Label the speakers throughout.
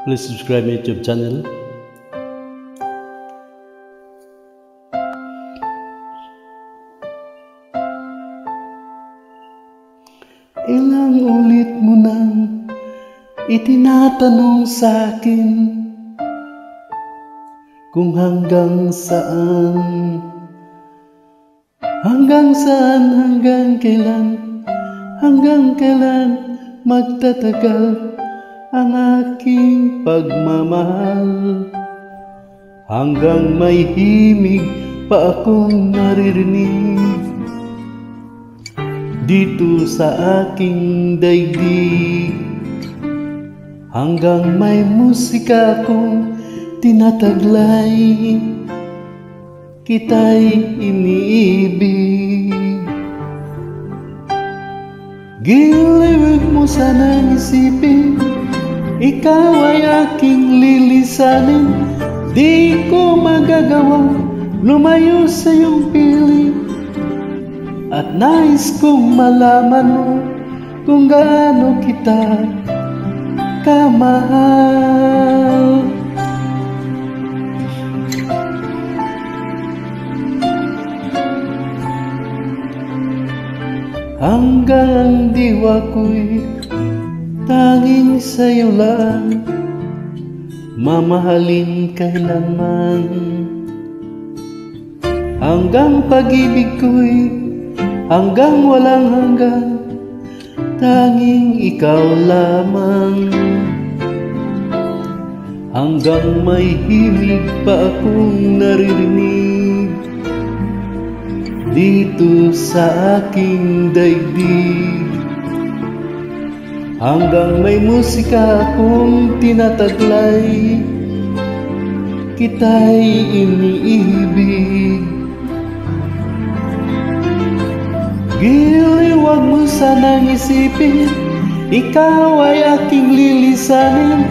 Speaker 1: Please subscribe my YouTube channel. Ilang ulit mo nang itinatanong sa'kin kung hanggang saan, hanggang kailan magtatagal ang aking pagmamahal. Hanggang may himig pa akong naririnig dito sa aking daigdig. Hanggang may musika akong tinataglay, kita'y iniibig. Giliwag mo sanang isipin, ikaw ay aking lilisanin. Di ko magagawang lumayo sa iyong piling, at nais kong malaman mo kung gaano kita kamahal. Hanggang ang diwa ko'y tanging sa'yo lang, mamahalin kailanman. Hanggang pag-ibig ko'y hanggang walang hanggan, tanging ikaw lamang. Hanggang may himig pa akong naririnig dito sa aking daigdig. Hanggang may musika akong tinataglay, kita'y iniibig. Giliwag mo sanang isipin, ikaw ay aking lilisanin.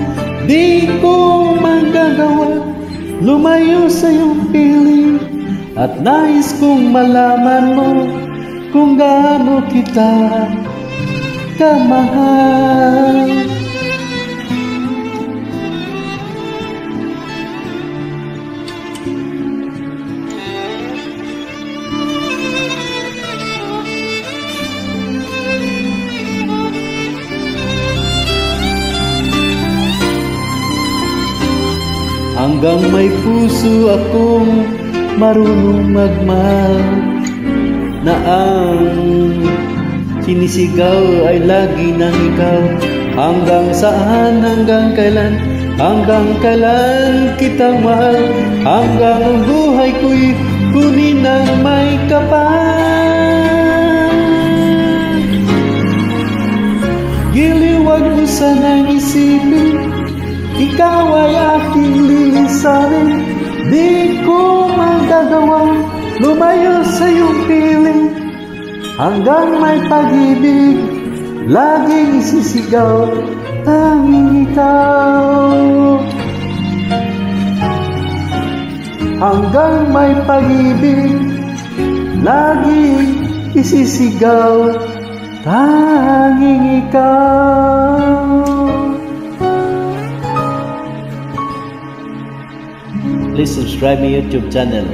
Speaker 1: Di ko magagawa lumayo sa iyong piling, at nais kong malaman mo kung gaano kita kamahal. Hanggang may puso akong marunong magmahal, na ang sinisigaw ay lagi ng ikaw. Hanggang saan, hanggang kailan kitang mahal. Hanggang ang buhay ko'y kunin ng may kapal. Giliwag mo sanang isipin, ikaw ay aking lilisanin. Di ko magagawang lumayo sa iyong piling, hanggang may pag-ibig laging isisigaw, tanging ikaw. Hanggang may pag-ibig laging isisigaw, tanging ikaw. Please subscribe my YouTube channel.